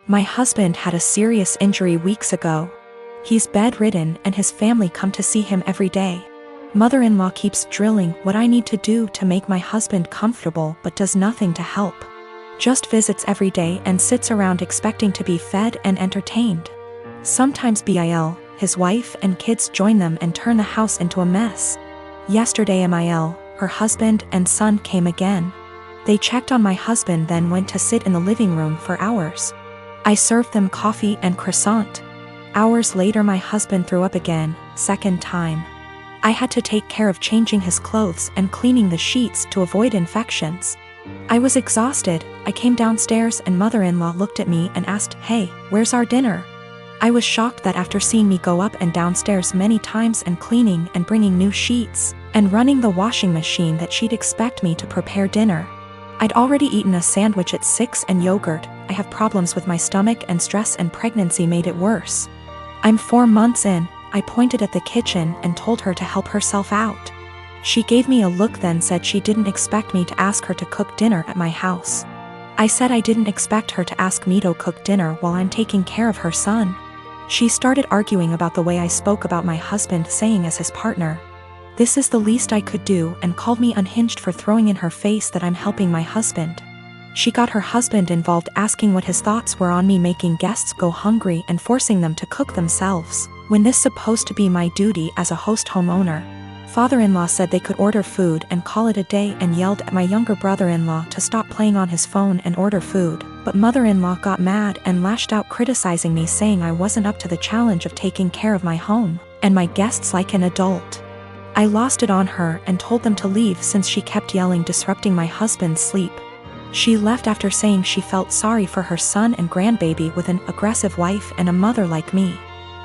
My husband had a serious injury weeks ago. He's bedridden and his family come to see him every day. Mother-in-law keeps drilling what I need to do to make my husband comfortable but does nothing to help. Just visits every day and sits around expecting to be fed and entertained. Sometimes Bill, his wife and kids join them and turn the house into a mess. Yesterday Mil, her husband and son came again. They checked on my husband then went to sit in the living room for hours. I served them coffee and croissant. Hours later my husband threw up again, second time. I had to take care of changing his clothes and cleaning the sheets to avoid infections. I was exhausted. I came downstairs and mother-in-law looked at me and asked, "Hey, where's our dinner?" I was shocked that after seeing me go up and downstairs many times and cleaning and bringing new sheets and running the washing machine that she'd expect me to prepare dinner. I'd already eaten a sandwich at 6 and yogurt. I have problems with my stomach and stress and pregnancy made it worse. I'm 4 months in. I pointed at the kitchen and told her to help herself out. She gave me a look then said she didn't expect me to ask her to cook dinner at my house. I said I didn't expect her to ask me to cook dinner while I'm taking care of her son. She started arguing about the way I spoke about my husband saying as his partner. This is the least I could do and called me unhinged for throwing in her face that I'm helping my husband. She got her husband involved asking what his thoughts were on me making guests go hungry and forcing them to cook themselves, when this supposed to be my duty as a host homeowner. Father-in-law said they could order food and call it a day and yelled at my younger brother-in-law to stop playing on his phone and order food, but mother-in-law got mad and lashed out criticizing me saying I wasn't up to the challenge of taking care of my home and my guests like an adult. I lost it on her and told them to leave since she kept yelling disrupting my husband's sleep. She left after saying she felt sorry for her son and grandbaby with an aggressive wife and a mother like me.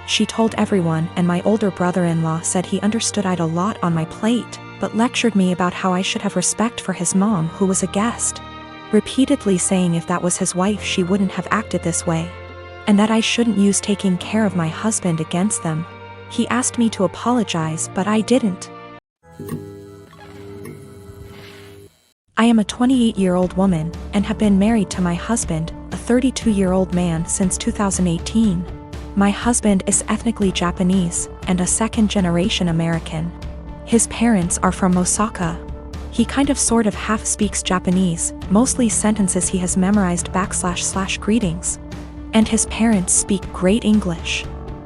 She told everyone and my older brother-in-law said he understood I'd a lot on my plate, but lectured me about how I should have respect for his mom who was a guest. Repeatedly saying if that was his wife she wouldn't have acted this way. And that I shouldn't use taking care of my husband against them. He asked me to apologize but I didn't. I am a 28-year-old woman and have been married to my husband, a 32-year-old man since 2018. My husband is ethnically Japanese and a second-generation American. His parents are from Osaka. He kind of sort of half speaks Japanese, mostly sentences he has memorized / greetings. And his parents speak great English.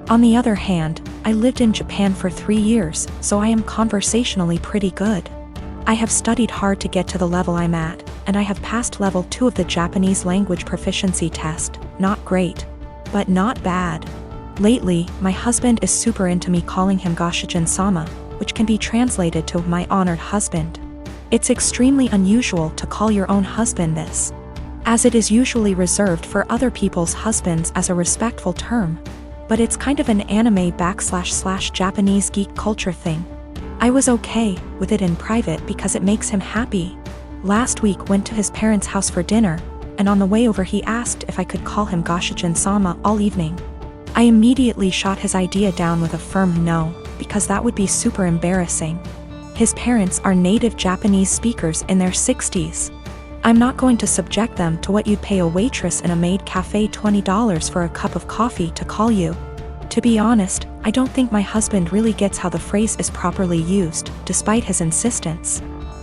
On the other hand, I lived in Japan for 3 years, so I am conversationally pretty good. I have studied hard to get to the level I'm at, and I have passed level 2 of the Japanese language proficiency test. Not great, but not bad. Lately, my husband is super into me calling him Goshijin-sama, which can be translated to my honored husband. It's extremely unusual to call your own husband this, as it is usually reserved for other people's husbands as a respectful term. But it's kind of an anime / Japanese geek culture thing. I was okay with it in private because it makes him happy. Last week went to his parents' house for dinner, and on the way over he asked if I could call him Goshijin-sama all evening. I immediately shot his idea down with a firm no, because that would be super embarrassing. His parents are native Japanese speakers in their 60s. I'm not going to subject them to what you'd pay a waitress in a maid cafe $20 for a cup of coffee to call you. To be honest, I don't think my husband really gets how the phrase is properly used, despite his insistence.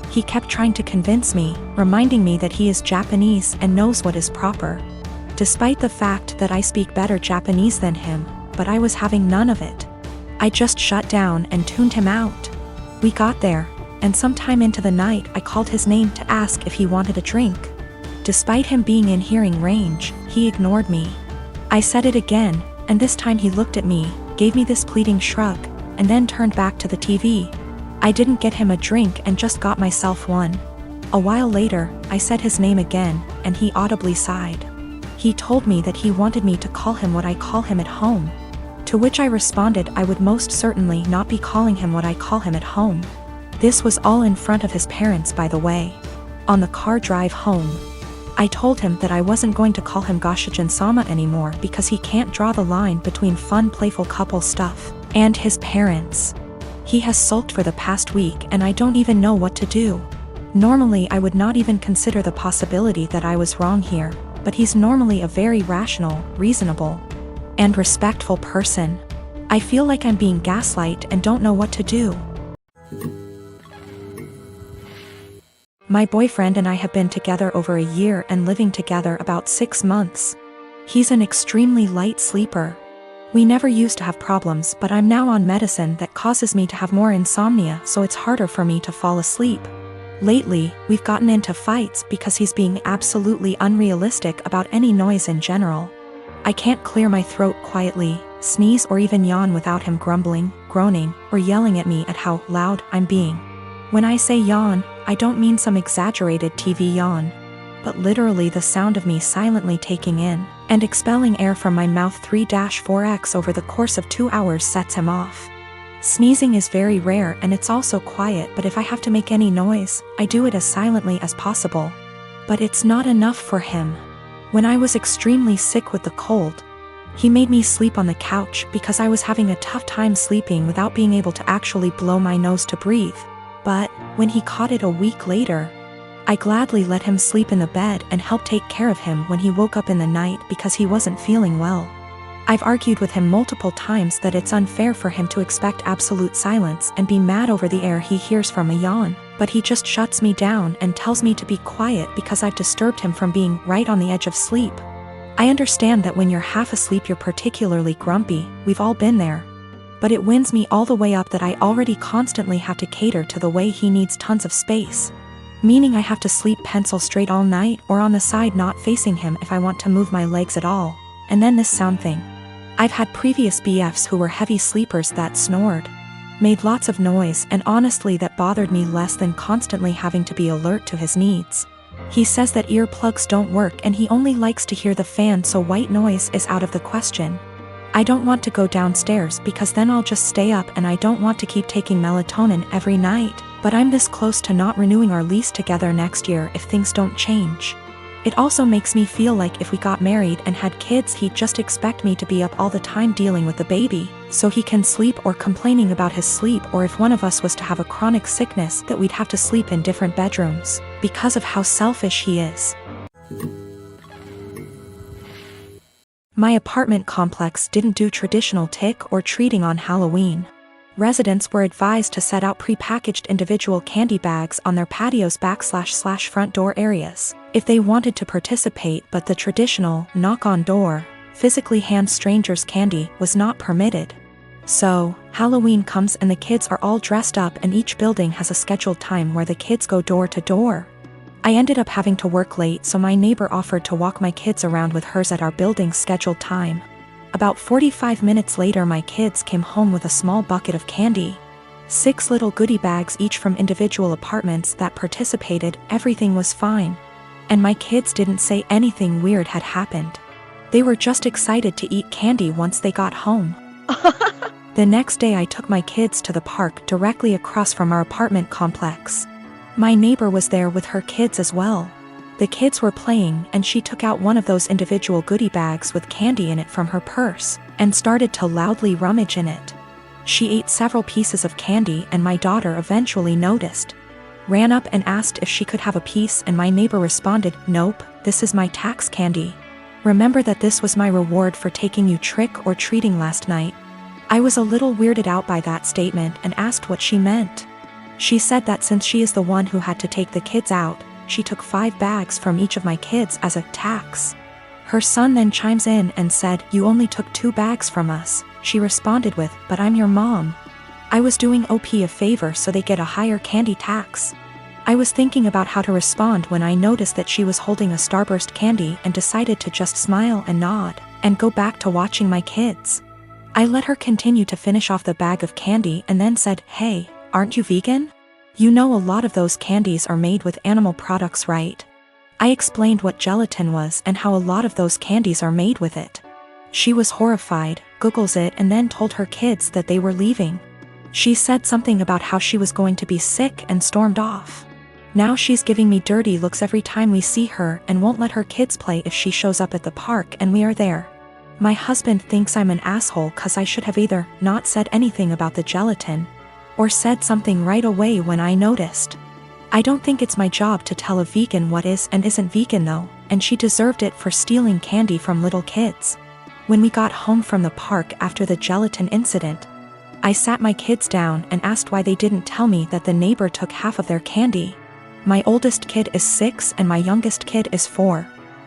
He kept trying to convince me, reminding me that he is Japanese and knows what is proper. Despite the fact that I speak better Japanese than him, but I was having none of it. I just shut down and tuned him out. We got there, and sometime into the night I called his name to ask if he wanted a drink. Despite him being in hearing range, he ignored me. I said it again, and this time he looked at me, gave me this pleading shrug, and then turned back to the TV. I didn't get him a drink and just got myself one. A while later, I said his name again, and he audibly sighed. He told me that he wanted me to call him what I call him at home. To which I responded I would most certainly not be calling him what I call him at home. This was all in front of his parents, by the way. On the car drive home, I told him that I wasn't going to call him Goshijin-sama anymore because he can't draw the line between fun playful couple stuff and his parents. He has sulked for the past week and I don't even know what to do. Normally I would not even consider the possibility that I was wrong here, but he's normally a very rational, reasonable, and respectful person. I feel like I'm being gaslighted and don't know what to do. My boyfriend and I have been together over a year and living together about 6 months. He's an extremely light sleeper. We never used to have problems, but I'm now on medicine that causes me to have more insomnia, so it's harder for me to fall asleep. Lately, we've gotten into fights because he's being absolutely unrealistic about any noise in general. I can't clear my throat quietly, sneeze or even yawn without him grumbling, groaning, or yelling at me at how loud I'm being. When I say yawn, I don't mean some exaggerated TV yawn, but literally the sound of me silently taking in and expelling air from my mouth 3-4x over the course of 2 hours sets him off. Sneezing is very rare and it's also quiet, but if I have to make any noise, I do it as silently as possible. But it's not enough for him. When I was extremely sick with the cold, he made me sleep on the couch because I was having a tough time sleeping without being able to actually blow my nose to breathe. But when he caught it a week later, I gladly let him sleep in the bed and helped take care of him when he woke up in the night because he wasn't feeling well. I've argued with him multiple times that it's unfair for him to expect absolute silence and be mad over the air he hears from a yawn, but he just shuts me down and tells me to be quiet because I've disturbed him from being right on the edge of sleep. I understand that when you're half asleep you're particularly grumpy, we've all been there. But it winds me all the way up that I already constantly have to cater to the way he needs tons of space. Meaning I have to sleep pencil straight all night or on the side not facing him if I want to move my legs at all. And then this sound thing. I've had previous BFs who were heavy sleepers that snored, made lots of noise, and honestly that bothered me less than constantly having to be alert to his needs. He says that earplugs don't work and he only likes to hear the fan, so white noise is out of the question. I don't want to go downstairs because then I'll just stay up, and I don't want to keep taking melatonin every night, but I'm this close to not renewing our lease together next year if things don't change. It also makes me feel like if we got married and had kids he'd just expect me to be up all the time dealing with the baby, so he can sleep, or complaining about his sleep, or if one of us was to have a chronic sickness that we'd have to sleep in different bedrooms, because of how selfish he is. My apartment complex didn't do traditional trick or treating on Halloween. Residents were advised to set out pre-packaged individual candy bags on their patios / front door areas if they wanted to participate, but the traditional knock on door, physically hand strangers candy was not permitted. So, Halloween comes and the kids are all dressed up and each building has a scheduled time where the kids go door to door. I ended up having to work late, so my neighbor offered to walk my kids around with hers at our building's scheduled time. About 45 minutes later my kids came home with a small bucket of candy. 6 little goodie bags each from individual apartments that participated. Everything was fine. And my kids didn't say anything weird had happened. They were just excited to eat candy once they got home. The next day I took my kids to the park directly across from our apartment complex. My neighbor was there with her kids as well. The kids were playing and she took out one of those individual goodie bags with candy in it from her purse and started to loudly rummage in it. She ate several pieces of candy and my daughter eventually noticed. Ran up and asked if she could have a piece, and my neighbor responded, "Nope, this is my tax candy. Remember that this was my reward for taking you trick or treating last night." I was a little weirded out by that statement and asked what she meant. She said that since she is the one who had to take the kids out, she took 5 bags from each of my kids as a tax. Her son then chimes in and said, "You only took 2 bags from us." She responded with, "But I'm your mom. I was doing OP a favor so they get a higher candy tax." I was thinking about how to respond when I noticed that she was holding a Starburst candy and decided to just smile and nod and go back to watching my kids. I let her continue to finish off the bag of candy and then said, "Hey, aren't you vegan? You know a lot of those candies are made with animal products, right?" I explained what gelatin was and how a lot of those candies are made with it. She was horrified, Googles it, and then told her kids that they were leaving. She said something about how she was going to be sick and stormed off. Now she's giving me dirty looks every time we see her and won't let her kids play if she shows up at the park and we are there. My husband thinks I'm an asshole cause I should have either not said anything about the gelatin or said something right away when I noticed. I don't think it's my job to tell a vegan what is and isn't vegan though, and she deserved it for stealing candy from little kids. When we got home from the park after the gelatin incident, I sat my kids down and asked why they didn't tell me that the neighbor took half of their candy. My oldest kid is 6 and my youngest kid is 4.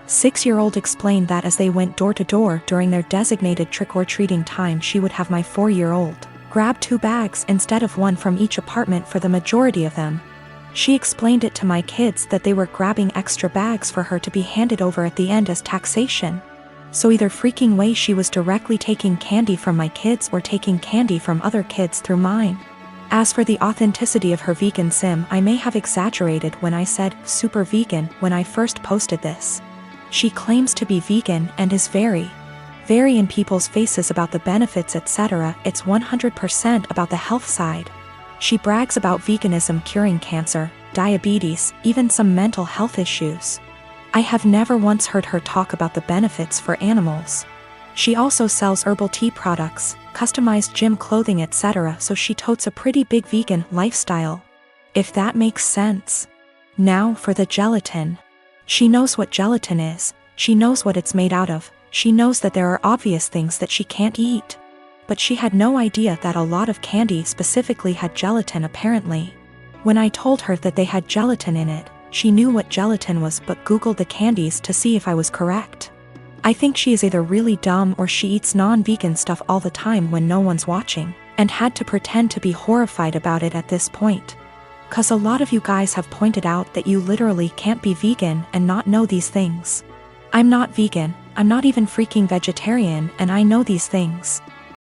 6-year-old explained that as they went door to door during their designated trick-or-treating time, she would have my 4-year-old grab 2 bags instead of 1 from each apartment for the majority of them. She explained it to my kids that they were grabbing extra bags for her to be handed over at the end as taxation. So either freaking way she was directly taking candy from my kids or taking candy from other kids through mine. As for the authenticity of her vegan sim, I may have exaggerated when I said super vegan when I first posted this. She claims to be vegan and is very in people's faces about the benefits, etc. It's 100% about the health side. She brags about veganism curing cancer, diabetes, even some mental health issues. I have never once heard her talk about the benefits for animals. She also sells herbal tea products, customized gym clothing, etc. So she totes a pretty big vegan lifestyle, if that makes sense. Now for the gelatin. She knows what gelatin is, she knows what it's made out of, she knows that there are obvious things that she can't eat. But she had no idea that a lot of candy specifically had gelatin apparently. When I told her that they had gelatin in it, she knew what gelatin was but Googled the candies to see if I was correct. I think she is either really dumb or she eats non-vegan stuff all the time when no one's watching, and had to pretend to be horrified about it at this point. 'Cause a lot of you guys have pointed out that you literally can't be vegan and not know these things. I'm not vegan, I'm not even freaking vegetarian, and I know these things.